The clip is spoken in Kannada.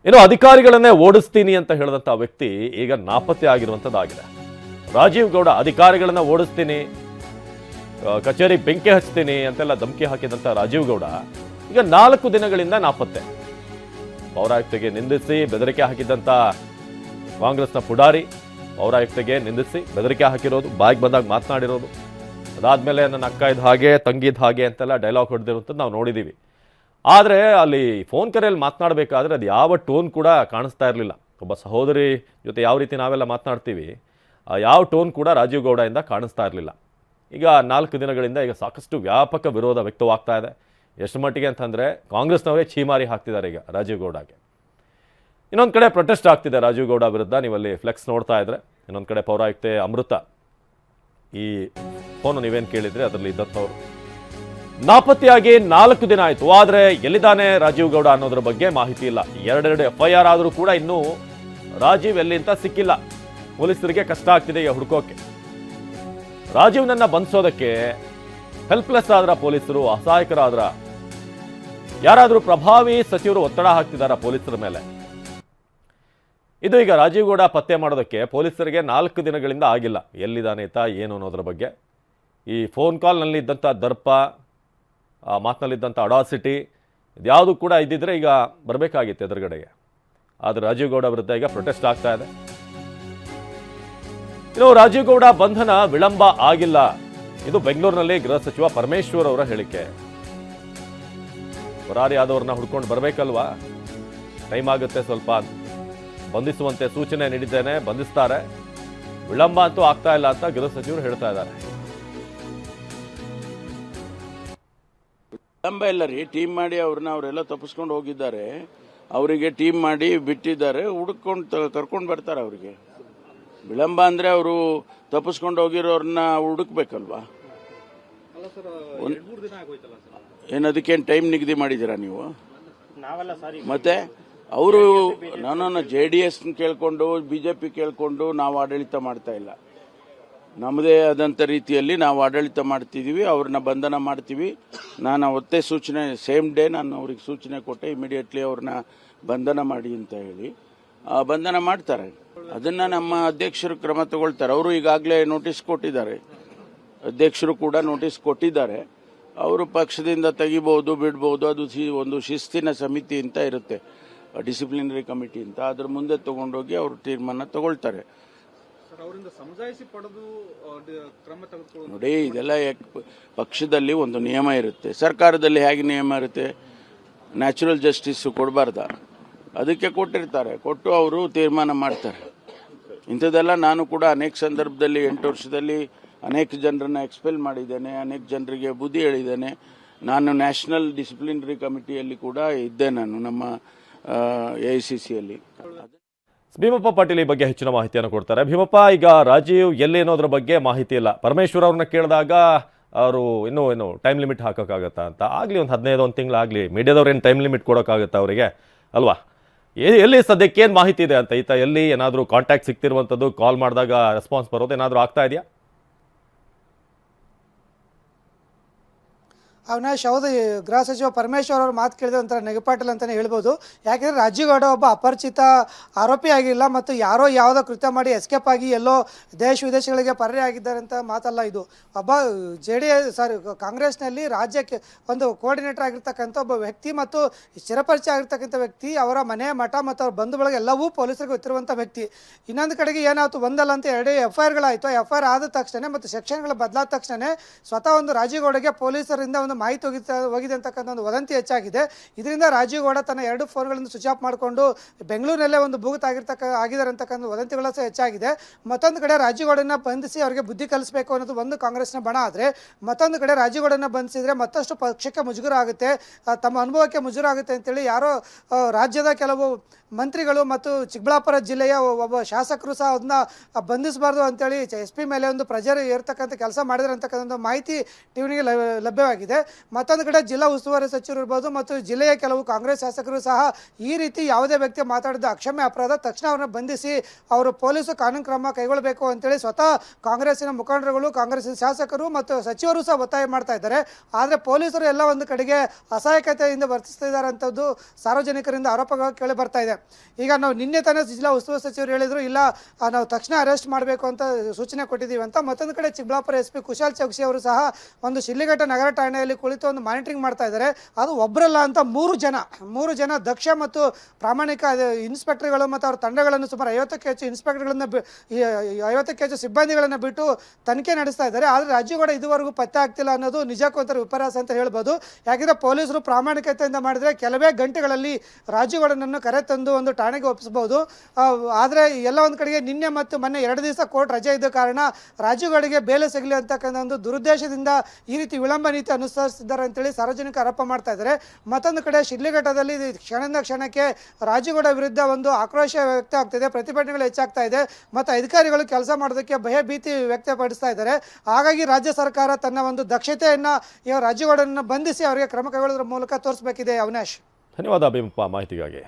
ಇನ್ನು ಅಧಿಕಾರಿಗಳನ್ನೇ ಓಡಿಸ್ತೀನಿ ಅಂತ ಹೇಳಿದಂಥ ವ್ಯಕ್ತಿ ಈಗ ನಾಪತ್ತೆ ಆಗಿರುವಂಥದ್ದಾಗಿದೆ. ರಾಜೀವ್ ಗೌಡ ಅಧಿಕಾರಿಗಳನ್ನ ಓಡಿಸ್ತೀನಿ, ಕಚೇರಿ ಬೆಂಕಿ ಹಚ್ತೀನಿ ಅಂತೆಲ್ಲ ಧಮಕಿ ಹಾಕಿದಂಥ ರಾಜೀವ್ ಗೌಡ ಈಗ 4 ದಿನಗಳಿಂದ ನಾಪತ್ತೆ. ಪೌರಾಯುಕ್ತೆಗೆ ನಿಂದಿಸಿ ಬೆದರಿಕೆ ಹಾಕಿದ್ದಂಥ ಕಾಂಗ್ರೆಸ್ನ ಪುಡಾರಿ ಪೌರಾಯುಕ್ತೆಗೆ ನಿಂದಿಸಿ ಬೆದರಿಕೆ ಹಾಕಿರೋದು, ಬಾಯಿಗೆ ಬಂದಾಗ ಮಾತನಾಡಿರೋದು, ಅದಾದ್ಮೇಲೆ ನನ್ನ ಅಕ್ಕ ಇದ್ದ ಹಾಗೆ ತಂಗಿದ್ದ ಹಾಗೆ ಅಂತೆಲ್ಲ ಡೈಲಾಗ್ ಹೊಡೆದಿರುವಂಥದ್ದು ನಾವು ನೋಡಿದ್ದೀವಿ. ಆದರೆ ಅಲ್ಲಿ ಫೋನ್ ಕರೆಯಲ್ಲಿ ಮಾತನಾಡಬೇಕಾದ್ರೆ ಅದು ಯಾವ ಟೋನ್ ಕೂಡ ಕಾಣಿಸ್ತಾ ಇರಲಿಲ್ಲ. ಒಬ್ಬ ಸಹೋದರಿ ಜೊತೆ ಯಾವ ರೀತಿ ನಾವೆಲ್ಲ ಮಾತನಾಡ್ತೀವಿ ಯಾವ ಟೋನ್ ಕೂಡ ರಾಜೀವ್ ಗೌಡದಿಂದ ಕಾಣಿಸ್ತಾ ಇರಲಿಲ್ಲ. ಈಗ 4 ದಿನಗಳಿಂದ ಈಗ ಸಾಕಷ್ಟು ವ್ಯಾಪಕ ವಿರೋಧ ವ್ಯಕ್ತವಾಗ್ತಾ ಇದೆ. ಎಷ್ಟು ಮಟ್ಟಿಗೆ ಅಂತಂದರೆ ಕಾಂಗ್ರೆಸ್ನವರೇ ಛೀಮಾರಿ ಹಾಕ್ತಿದ್ದಾರೆ ಈಗ ರಾಜೀವ್ ಗೌಡಗೆ. ಇನ್ನೊಂದು ಕಡೆ ಪ್ರೊಟೆಸ್ಟ್ ಆಗ್ತಿದೆ ರಾಜೀವ್ ಗೌಡ ವಿರುದ್ಧ. ನೀವಲ್ಲಿ ಫ್ಲೆಕ್ಸ್ ನೋಡ್ತಾ ಇದ್ರೆ ಇನ್ನೊಂದು ಕಡೆ ಪೌರಾಯುಕ್ತೆ ಅಮೃತ ಈ ಫೋನು ನೀವೇನು ಕೇಳಿದ್ರೆ ಅದರಲ್ಲಿ ಇದ್ದಂಥವ್ರು ನಾಪತ್ತೆಯಾಗಿ 4 ದಿನ ಆಯಿತು. ಆದರೆ ಎಲ್ಲಿದ್ದಾನೆ ರಾಜೀವ್ ಗೌಡ ಅನ್ನೋದ್ರ ಬಗ್ಗೆ ಮಾಹಿತಿ ಇಲ್ಲ. 2 FIR ಆದರೂ ಕೂಡ ಇನ್ನೂ ರಾಜೀವ್ ಎಲ್ಲಿ ಅಂತ ಸಿಕ್ಕಿಲ್ಲ. ಪೊಲೀಸರಿಗೆ ಕಷ್ಟ ಆಗ್ತಿದೆ ಈಗ ಹುಡುಕೋಕೆ. ರಾಜೀವ್ನನ್ನ ಬಂಧಿಸೋದಕ್ಕೆ ಹೆಲ್ಪ್ಲೆಸ್ ಆದ್ರ ಪೊಲೀಸರು, ಅಸಹಾಯಕರಾದ್ರ, ಯಾರಾದರೂ ಪ್ರಭಾವಿ ಸಚಿವರು ಒತ್ತಡ ಹಾಕ್ತಿದಾರ ಪೊಲೀಸರ ಮೇಲೆ? ಇದು ಈಗ ರಾಜೀವ್ ಗೌಡ ಪತ್ತೆ ಮಾಡೋದಕ್ಕೆ ಪೊಲೀಸರಿಗೆ 4 ದಿನಗಳಿಂದ ಆಗಿಲ್ಲ. ಎಲ್ಲಿದ್ದಾನೆ ಈತ ಏನು ಅನ್ನೋದ್ರ ಬಗ್ಗೆ. ಈ ಫೋನ್ ಕಾಲ್ನಲ್ಲಿ ಇದ್ದಂಥ ದರ್ಪ, ಮಾತಿನಲ್ಲಿದ್ದಂಥ ಅಡಾಸಿಟಿ ಇದ್ಯಾವುದು ಕೂಡ ಇದ್ದಿದ್ರೆ ಈಗ ಬರಬೇಕಾಗಿತ್ತು ಎದುರುಗಡೆಗೆ. ಆದರೆ ರಾಜೀವ್ ಗೌಡ ವಿರುದ್ಧ ಈಗ ಪ್ರೊಟೆಸ್ಟ್ ಆಗ್ತಾ ಇದೆ. ಇನ್ನು ರಾಜೀವ್ ಗೌಡ ಬಂಧನ ವಿಳಂಬ ಆಗಿಲ್ಲ. ಇದು ಬೆಂಗಳೂರಿನಲ್ಲಿ ಗೃಹ ಸಚಿವ ಪರಮೇಶ್ವರ್ ಅವರ ಹೇಳಿಕೆ. ಪರಾರಿ ಆದವ್ರನ್ನ ಹುಡ್ಕೊಂಡು ಬರಬೇಕಲ್ವಾ, ಟೈಮ್ ಆಗುತ್ತೆ ಸ್ವಲ್ಪ, ಬಂಧಿಸುವಂತೆ ಸೂಚನೆ ನೀಡಿದ್ದೇನೆ, ಬಂಧಿಸ್ತಾರೆ, ವಿಳಂಬ ಅಂತೂ ಆಗ್ತಾ ಇಲ್ಲ ಅಂತ ಗೃಹ ಸಚಿವರು ಹೇಳ್ತಾ ಇದ್ದಾರೆ. ವಿಳಂಬ ಇಲ್ಲ ರೀ, ಟೀಮ್ ಮಾಡಿ ಅವರೆಲ್ಲ ತಪ್ಪಿಸ್ಕೊಂಡು ಹೋಗಿದ್ದಾರೆ. ಅವರಿಗೆ ಟೀಮ್ ಮಾಡಿ ಬಿಟ್ಟಿದ್ದಾರೆ, ಹುಡುಕೊಂಡು ಕರ್ಕೊಂಡು ಬರ್ತಾರೆ. ಅವರಿಗೆ ವಿಳಂಬ ಅಂದ್ರೆ ಅವರು ತಪ್ಪಿಸ್ಕೊಂಡು ಹೋಗಿರೋರನ್ನ ಹುಡುಕ್ಬೇಕಲ್ವಾ? ಏನದಕ್ಕೇನು ಟೈಮ್ ನಿಗದಿ ಮಾಡಿದ್ದೀರಾ ನೀವು? ಮತ್ತೆ ಅವರು ನಾನು JDS ಕೇಳ್ಕೊಂಡು BJP ಕೇಳ್ಕೊಂಡು ನಾವು ಆಡಳಿತ ಮಾಡ್ತಾ ಇಲ್ಲ. ನಮ್ಮದೇ ಆದಂಥ ರೀತಿಯಲ್ಲಿ ನಾವು ಆಡಳಿತ ಮಾಡ್ತಿದ್ದೀವಿ. ಅವ್ರನ್ನ ಬಂಧನ ಮಾಡ್ತೀವಿ. ನಾನು ಅವತ್ತೇ ಸೂಚನೆ, ಸೇಮ್ ಡೇ ನಾನು ಅವ್ರಿಗೆ ಸೂಚನೆ ಕೊಟ್ಟೆ, ಇಮಿಡಿಯೇಟ್ಲಿ ಅವ್ರನ್ನ ಬಂಧನ ಮಾಡಿ ಅಂತ ಹೇಳಿ. ಬಂಧನ ಮಾಡ್ತಾರೆ. ಅದನ್ನ ನಮ್ಮ ಅಧ್ಯಕ್ಷರು ಕ್ರಮ ತಗೊಳ್ತಾರೆ. ಅವರು ಈಗಾಗಲೇ ನೋಟಿಸ್ ಕೊಟ್ಟಿದ್ದಾರೆ, ಅಧ್ಯಕ್ಷರು ಕೂಡ ನೋಟಿಸ್ ಕೊಟ್ಟಿದ್ದಾರೆ. ಅವರು ಪಕ್ಷದಿಂದ ತೆಗಿಬಹುದು, ಬಿಡ್ಬೋದು. ಅದು ಒಂದು ಶಿಸ್ತಿನ ಸಮಿತಿ ಅಂತ ಇರುತ್ತೆ, ಡಿಸಿಪ್ಲಿನರಿ ಕಮಿಟಿ ಅಂತ. ಅದ್ರ ಮುಂದೆ ತಗೊಂಡೋಗಿ ಅವರು ತೀರ್ಮಾನ ತಗೊಳ್ತಾರೆ. ನೋಡಿ, ಇದೆಲ್ಲ ಪಕ್ಷದಲ್ಲಿ ಒಂದು ನಿಯಮ ಇರುತ್ತೆ, ಸರ್ಕಾರದಲ್ಲಿ ಹೇಗೆ ನಿಯಮ ಇರುತ್ತೆ? ನ್ಯಾಚುರಲ್ ಜಸ್ಟಿಸ್ ಕೊಡಬಾರ್ದ? ಅದಕ್ಕೆ ಕೊಟ್ಟಿರ್ತಾರೆ, ಕೊಟ್ಟು ಅವರು ತೀರ್ಮಾನ ಮಾಡ್ತಾರೆ. ಇಂಥದ್ದೆಲ್ಲ ನಾನು ಕೂಡ ಅನೇಕ ಸಂದರ್ಭದಲ್ಲಿ 8 ವರ್ಷದಲ್ಲಿ ಅನೇಕ ಜನರನ್ನ ಎಕ್ಸ್ಪೆಲ್ ಮಾಡಿದ್ದೇನೆ, ಅನೇಕ ಜನರಿಗೆ ಬುದ್ಧಿ ಹೇಳಿದ್ದೇನೆ. ನಾನು ನ್ಯಾಷನಲ್ ಡಿಸಿಪ್ಲಿನರಿ ಕಮಿಟಿಯಲ್ಲಿ ಕೂಡ ಇದ್ದೆ, ನಾನು ನಮ್ಮ AICCಯಲ್ಲಿ. ಭೀಮಪ್ಪ ಪಾಟೀಲ್ ಈ ಬಗ್ಗೆ ಹೆಚ್ಚಿನ ಮಾಹಿತಿಯನ್ನು ಕೊಡ್ತಾರೆ. ಭೀಮಪ್ಪ, ಈಗ ರಾಜೀವ್ ಎಲ್ಲಿ ಅನ್ನೋದ್ರ ಬಗ್ಗೆ ಮಾಹಿತಿ ಇಲ್ಲ. ಪರಮೇಶ್ವರ್ ಅವ್ರನ್ನ ಕೇಳಿದಾಗ ಅವರು ಇನ್ನೂ ಟೈಮ್ ಲಿಮಿಟ್ ಹಾಕೋಕ್ಕಾಗತ್ತಾ ಅಂತ. ಆಗಲಿ ಒಂದು 15 ತಿಂಗಳಾಗಲಿ, ಮೀಡಿಯಾದವ್ರು ಏನು ಟೈಮ್ ಲಿಮಿಟ್ ಕೊಡೋಕ್ಕಾಗತ್ತಾ ಅವರಿಗೆ ಅಲ್ವಾ? ಎಲ್ಲಿ ಸದ್ಯಕ್ಕೆ ಏನು ಮಾಹಿತಿ ಇದೆ ಅಂತ? ಈತ ಎಲ್ಲಿ ಏನಾದರೂ ಕಾಂಟ್ಯಾಕ್ಟ್ ಸಿಗ್ತಿರುವಂಥದ್ದು, ಕಾಲ್ ಮಾಡಿದಾಗ ರೆಸ್ಪಾನ್ಸ್ ಬರೋದು ಏನಾದರೂ ಆಗ್ತಾ ಇದೆಯಾ? ಅವಿನಾಶ್, ಹೌದು, ಗೃಹ ಸಚಿವ ಪರಮೇಶ್ವರ್ ಅವರು ಮಾತು ಕೇಳಿದ ಒಂಥರ ನೆಗಪಾಟಲ್ ಅಂತಲೇ ಹೇಳ್ಬೋದು. ಯಾಕೆಂದರೆ ರಾಜೀವ್ ಗೌಡ ಒಬ್ಬ ಅಪರಿಚಿತ ಆರೋಪಿ ಆಗಿಲ್ಲ, ಮತ್ತು ಯಾರೋ ಯಾವುದೋ ಕೃತ್ಯ ಮಾಡಿ ಎಸ್ಕೇಪ್ ಆಗಿ ಎಲ್ಲೋ ದೇಶ ವಿದೇಶಗಳಿಗೆ ಪರ್ಯಾಗಿದ್ದಾರೆ ಅಂತ ಮಾತಲ್ಲ ಇದು. ಒಬ್ಬ ಕಾಂಗ್ರೆಸ್ನಲ್ಲಿ ರಾಜ್ಯಕ್ಕೆ ಒಂದು ಕೋಆರ್ಡಿನೇಟರ್ ಆಗಿರ್ತಕ್ಕಂಥ ಒಬ್ಬ ವ್ಯಕ್ತಿ ಮತ್ತು ಚಿರಪರಿಚಯ ಆಗಿರ್ತಕ್ಕಂಥ ವ್ಯಕ್ತಿ. ಅವರ ಮನೆ, ಮಠ ಮತ್ತು ಅವ್ರ ಬಂಧು ಬಳಗ ಎಲ್ಲವೂ ಪೊಲೀಸರಿಗೆ ಗೊತ್ತಿರುವಂಥ ವ್ಯಕ್ತಿ. ಇನ್ನೊಂದು ಕಡೆಗೆ ಏನಾಯ್ತು, ಒಂದಲ್ಲ ಅಂತ 2 FIRಗಳಾಯಿತು. FIR ಆದ ತಕ್ಷಣ ಮತ್ತು ಸೆಕ್ಷನ್ಗಳು ಬದಲಾದ ತಕ್ಷಣ ಸ್ವತಃ ಒಂದು ರಾಜೀವ್ ಗೌಡಗೆ ಪೊಲೀಸರಿಂದ ಒಂದು ಮಾಹಿತಿ ಹೋಗಿದೆ ಅಂತಕ್ಕಂಥ ಒಂದು ವದಂತಿ ಹೆಚ್ಚಾಗಿದೆ. ಇದರಿಂದ ರಾಜೀವ್ ಗೌಡ ತನ್ನ 2 ಫೋನ್ಗಳನ್ನು ಸ್ವಿಚ್ ಆಫ್ ಮಾಡಿಕೊಂಡು ಬೆಂಗಳೂರಿನಲ್ಲೇ ಒಂದು ಭೂಗತ ಆಗಿದ್ದಾರೆ ಅಂತಕ್ಕಂಥ ವದಂತಿಗಳು ಸಹ ಹೆಚ್ಚಾಗಿದೆ. ಮತ್ತೊಂದು ಕಡೆ ರಾಜೀವ್ ಗೌಡನ ಬಂಧಿಸಿ ಅವರಿಗೆ ಬುದ್ಧಿ ಕಲಿಸಬೇಕು ಅನ್ನೋದು ಒಂದು ಕಾಂಗ್ರೆಸ್ನ ಬಣ. ಆದರೆ ಮತ್ತೊಂದು ಕಡೆ ರಾಜೀವ್ ಗೌಡನ ಬಂಧಿಸಿದ್ರೆ ಮತ್ತಷ್ಟು ಪಕ್ಷಕ್ಕೆ ಮುಜುಗರ ಆಗುತ್ತೆ, ತಮ್ಮ ಅನುಭವಕ್ಕೆ ಮುಜುಗರ ಆಗುತ್ತೆ ಅಂತೇಳಿ ಯಾರೋ ರಾಜ್ಯದ ಕೆಲವು ಮಂತ್ರಿಗಳು ಮತ್ತು ಚಿಕ್ಕಬಳ್ಳಾಪುರ ಜಿಲ್ಲೆಯ ಒಬ್ಬ ಶಾಸಕರು ಸಹ ಅದನ್ನ ಬಂಧಿಸಬಾರ್ದು ಅಂತೇಳಿ SP ಮೇಲೆ ಒಂದು ಪ್ರೆಜರ್ ಏರ್ತಕ್ಕಂಥ ಕೆಲಸ ಮಾಡಿದ್ರೆ ಅಂತಕ್ಕಂಥ ಮಾಹಿತಿ ಟಿವಿಗೆ ಲಭ್ಯವಾಗಿದೆ. ಮತ್ತೊಂದು ಕಡೆ ಜಿಲ್ಲಾ ಉಸ್ತುವಾರಿ ಸಚಿವರು ಇರ್ಬೋದು ಮತ್ತು ಜಿಲ್ಲೆಯ ಕೆಲವು ಕಾಂಗ್ರೆಸ್ ಶಾಸಕರು ಸಹ ಈ ರೀತಿ ಯಾವುದೇ ವ್ಯಕ್ತಿ ಮಾತಾಡಿದ ಅಕ್ಷಮ್ಯ ಅಪರಾಧ, ತಕ್ಷಣ ಅವರನ್ನು ಬಂಧಿಸಿ ಅವರು ಪೊಲೀಸರು ಕಾನೂನು ಕ್ರಮ ಕೈಗೊಳ್ಳಬೇಕು ಅಂತೇಳಿ ಸ್ವತಃ ಕಾಂಗ್ರೆಸ್ಸಿನ ಮುಖಂಡರುಗಳು, ಕಾಂಗ್ರೆಸ್ಸಿನ ಶಾಸಕರು ಮತ್ತು ಸಚಿವರು ಸಹ ಒತ್ತಾಯ ಮಾಡ್ತಾ ಇದ್ದಾರೆ. ಆದರೆ ಪೊಲೀಸರು ಎಲ್ಲ ಒಂದು ಕಡೆಗೆ ಅಸಹಾಯಕತೆಯಿಂದ ವರ್ತಿಸ್ತಾ ಇದ್ದಾರೆ ಅಂತದ್ದು ಸಾರ್ವಜನಿಕರಿಂದ ಆರೋಪಗಳು ಕೇಳಿ ಬರ್ತಾ ಇದೆ. ಈಗ ನಾವು ನಿನ್ನೆ ತಾನೇ ಜಿಲ್ಲಾ ಉಸ್ತುವಾರಿ ಸಚಿವರು ಹೇಳಿದ್ರು, ಇಲ್ಲ ನಾವು ತಕ್ಷಣ ಅರೆಸ್ಟ್ ಮಾಡಬೇಕು ಅಂತ ಸೂಚನೆ ಕೊಟ್ಟಿದ್ದೀವಿ ಅಂತ. ಮತ್ತೊಂದು ಕಡೆ ಚಿಕ್ಕಬಳ್ಳಾಪುರ SP ಕುಶಾಲ್ ಚೌಕ್ಸಿ ಅವರು ಸಹ ಒಂದು ಶಿಡ್ಲಘಟ್ಟ ನಗರ ಠಾಣೆಯಲ್ಲಿ ಕುಳಿತು ಒಂದು ಮಾನಿಟರಿಂಗ್ ಮಾಡ್ತಾ ಇದ್ದಾರೆ. ಅದು ಒಬ್ಬರಲ್ಲ ಅಂತ 3 ಜನ ದಕ್ಷ ಮತ್ತು ಪ್ರಾಮಾಣಿಕ ಇನ್ಸ್ಪೆಕ್ಟರ್ಗಳು ಮತ್ತು ಅವರ ತಂಡಗಳನ್ನು ಸುಮಾರು 50ಕ್ಕೂ ಹೆಚ್ಚು ಇನ್ಸ್ಪೆಕ್ಟರ್ಗಳನ್ನು 50ಕ್ಕೂ ಹೆಚ್ಚು ಸಿಬ್ಬಂದಿಗಳನ್ನು ಬಿಟ್ಟು ತನಿಖೆ ನಡೆಸ್ತಾ ಇದ್ದಾರೆ. ಆದರೆ ರಾಜೀವ್ಗೌಡ ಇದುವರೆಗೂ ಪತ್ತೆ ಆಗ್ತಿಲ್ಲ ಅನ್ನೋದು ನಿಜಕ್ಕೂ ಒಂಥರ ವಿಪರ್ಯಾಸ ಅಂತ ಹೇಳ್ಬೋದು. ಯಾಕೆಂದರೆ ಪೊಲೀಸರು ಪ್ರಾಮಾಣಿಕತೆಯಿಂದ ಮಾಡಿದರೆ ಕೆಲವೇ ಗಂಟೆಗಳಲ್ಲಿ ರಾಜೀವ್ಗೌಡನನ್ನು ಕರೆ ತಂದು ಒಂದು ಠಾಣೆಗೆ ಒಪ್ಪಿಸಬಹುದು. ಆದರೆ ಎಲ್ಲ ಒಂದು ಕಡೆಗೆ ನಿನ್ನೆ ಮತ್ತು ಮೊನ್ನೆ 2 ದಿವಸ ಕೋರ್ಟ್ ರಜೆ ಇದ್ದ ಕಾರಣ ರಾಜೀವ್ಗೌಡಗೆ ಬೇಲೆ ಸಿಗಲಿ ಅಂತಕ್ಕಂಥ ಒಂದು ದುರುದ್ದೇಶದಿಂದ ಈ ರೀತಿ ವಿಳಂಬ ನೀತಿ ಅನುಸರಿಸಿದ್ದಾರೆ ಅಂತೇಳಿ ಸಾರ್ವಜನಿಕ ಆರೋಪ ಮಾಡ್ತಾ ಇದ್ದಾರೆ. ಮತ್ತೊಂದು ಕಡೆ ಶಿಡ್ಲಘಟ್ಟದಲ್ಲಿ ಕ್ಷಣದಿಂದ ಕ್ಷಣಕ್ಕೆ ರಾಜೀವ್ಗೌಡ ವಿರುದ್ಧ ಒಂದು ಆಕ್ರೋಶ ವ್ಯಕ್ತ ಆಗ್ತಿದೆ, ಪ್ರತಿಭಟನೆಗಳು ಹೆಚ್ಚಾಗ್ತಾ ಇದೆ ಮತ್ತು ಅಧಿಕಾರಿಗಳು ಕೆಲಸ ಮಾಡೋದಕ್ಕೆ ಭಯ ಭೀತಿ ವ್ಯಕ್ತಪಡಿಸ್ತಾ ಇದ್ದಾರೆ. ಹಾಗಾಗಿ ರಾಜ್ಯ ಸರ್ಕಾರ ತನ್ನ ಒಂದು ದಕ್ಷತೆಯನ್ನು ರಾಜೀವ್ಗೌಡನನ್ನು ಬಂಧಿಸಿ ಅವರಿಗೆ ಕ್ರಮ ಕೈಗೊಳ್ಳೋದ್ರ ಮೂಲಕ ತೋರಿಸಬೇಕಿದೆ. ಅವಿನಾಶ್, ಧನ್ಯವಾದ ಭೀಮಪ್ಪ ಮಾಹಿತಿಗಾಗಿ.